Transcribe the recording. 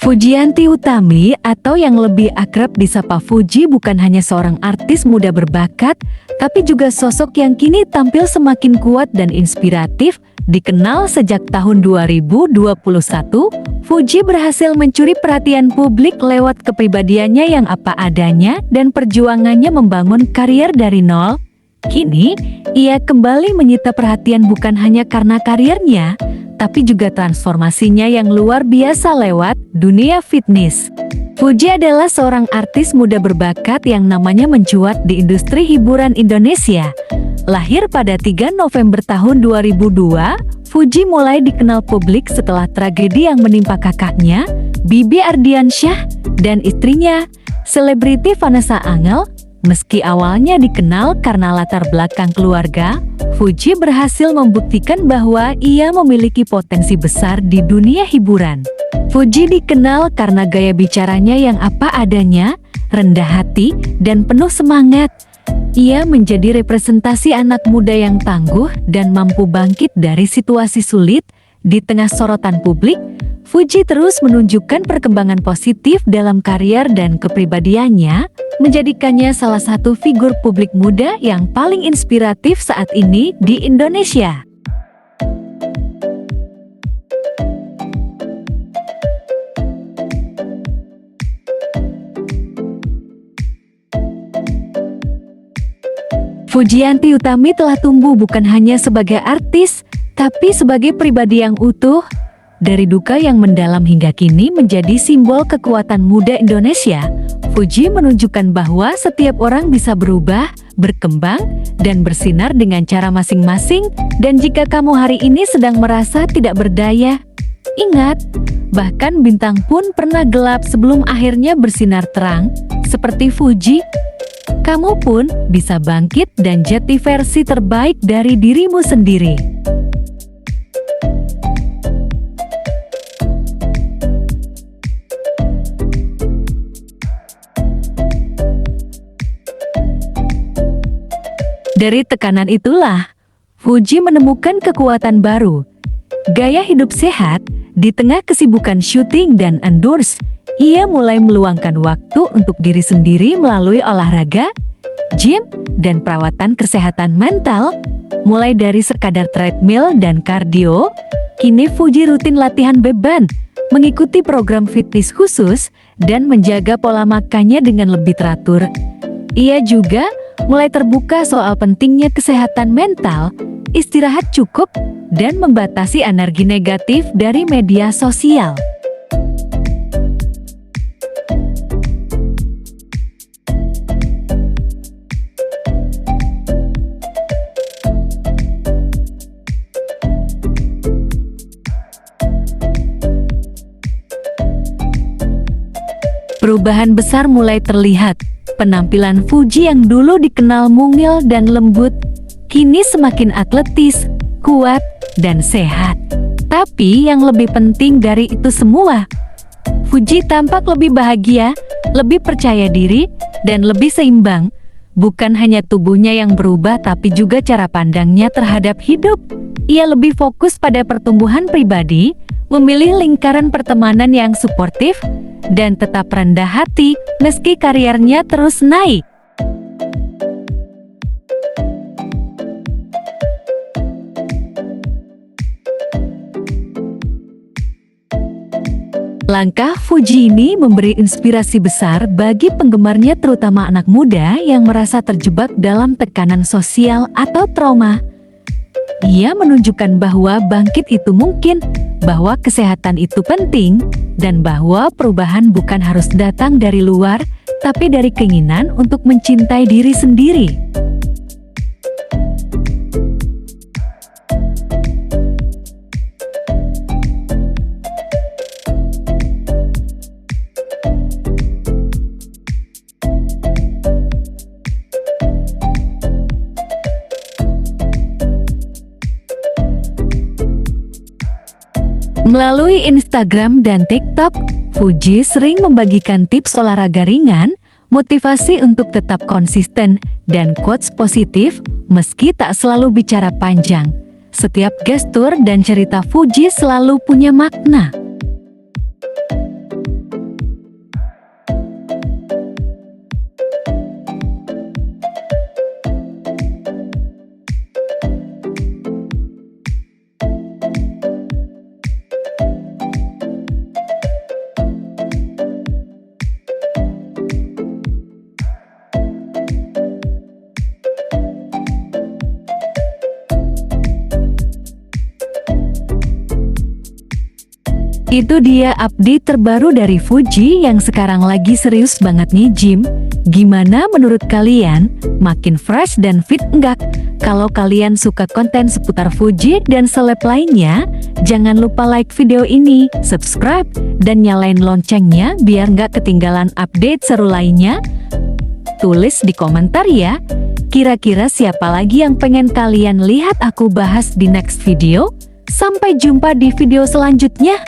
Fujianti Utami atau yang lebih akrab disapa Fuji bukan hanya seorang artis muda berbakat, tapi juga sosok yang kini tampil semakin kuat dan inspiratif. Dikenal sejak tahun 2021, Fuji berhasil mencuri perhatian publik lewat kepribadiannya yang apa adanya dan perjuangannya membangun karier dari nol. Kini, ia kembali menyita perhatian bukan hanya karena karirnya, tapi juga transformasinya yang luar biasa lewat dunia fitness. Fuji adalah seorang artis muda berbakat yang namanya mencuat di industri hiburan Indonesia. Lahir pada 3 November tahun 2002, Fuji mulai dikenal publik setelah tragedi yang menimpa kakaknya, Bibi Ardiansyah, dan istrinya, selebriti Vanessa Angel. Meski awalnya dikenal karena latar belakang keluarga, Fuji berhasil membuktikan bahwa ia memiliki potensi besar di dunia hiburan. Fuji dikenal karena gaya bicaranya yang apa adanya, rendah hati, dan penuh semangat. Ia menjadi representasi anak muda yang tangguh dan mampu bangkit dari situasi sulit. Di tengah sorotan publik, Fuji terus menunjukkan perkembangan positif dalam karier dan kepribadiannya, menjadikannya salah satu figur publik muda yang paling inspiratif saat ini di Indonesia. Fujianti Utami telah tumbuh bukan hanya sebagai artis, tapi sebagai pribadi yang utuh. Dari duka yang mendalam hingga kini menjadi simbol kekuatan muda Indonesia, Fuji menunjukkan bahwa setiap orang bisa berubah, berkembang, dan bersinar dengan cara masing-masing. Dan jika kamu hari ini sedang merasa tidak berdaya, ingat, bahkan bintang pun pernah gelap sebelum akhirnya bersinar terang. Seperti Fuji, kamu pun bisa bangkit dan jadi versi terbaik dari dirimu sendiri. Dari tekanan itulah, Fuji menemukan kekuatan baru. Gaya hidup sehat, di tengah kesibukan syuting dan endorse, ia mulai meluangkan waktu untuk diri sendiri melalui olahraga, gym, dan perawatan kesehatan mental. Mulai dari sekadar treadmill dan kardio, kini Fuji rutin latihan beban, mengikuti program fitness khusus, dan menjaga pola makannya dengan lebih teratur. Ia juga mulai terbuka soal pentingnya kesehatan mental, istirahat cukup, dan membatasi energi negatif dari media sosial. Perubahan besar mulai terlihat. Penampilan Fuji yang dulu dikenal mungil dan lembut, kini semakin atletis, kuat, dan sehat. Tapi yang lebih penting dari itu semua, Fuji tampak lebih bahagia, lebih percaya diri, dan lebih seimbang. Bukan hanya tubuhnya yang berubah tapi juga cara pandangnya terhadap hidup. Ia lebih fokus pada pertumbuhan pribadi, memilih lingkaran pertemanan yang suportif, dan tetap rendah hati meski karirnya terus naik. Langkah Fuji ini memberi inspirasi besar bagi penggemarnya, terutama anak muda yang merasa terjebak dalam tekanan sosial atau trauma. Ia menunjukkan bahwa bangkit itu mungkin, bahwa kesehatan itu penting, dan bahwa perubahan bukan harus datang dari luar, tapi dari keinginan untuk mencintai diri sendiri. Melalui Instagram dan TikTok, Fuji sering membagikan tips olahraga ringan, motivasi untuk tetap konsisten, dan quotes positif, meski tak selalu bicara panjang. Setiap gestur dan cerita Fuji selalu punya makna. Itu dia update terbaru dari Fuji yang sekarang lagi serius banget nih gym. Gimana menurut kalian? Makin fresh dan fit enggak? Kalau kalian suka konten seputar Fuji dan seleb lainnya, jangan lupa like video ini, subscribe, dan nyalain loncengnya biar nggak ketinggalan update seru lainnya. Tulis di komentar ya, kira-kira siapa lagi yang pengen kalian lihat aku bahas di next video? Sampai jumpa di video selanjutnya.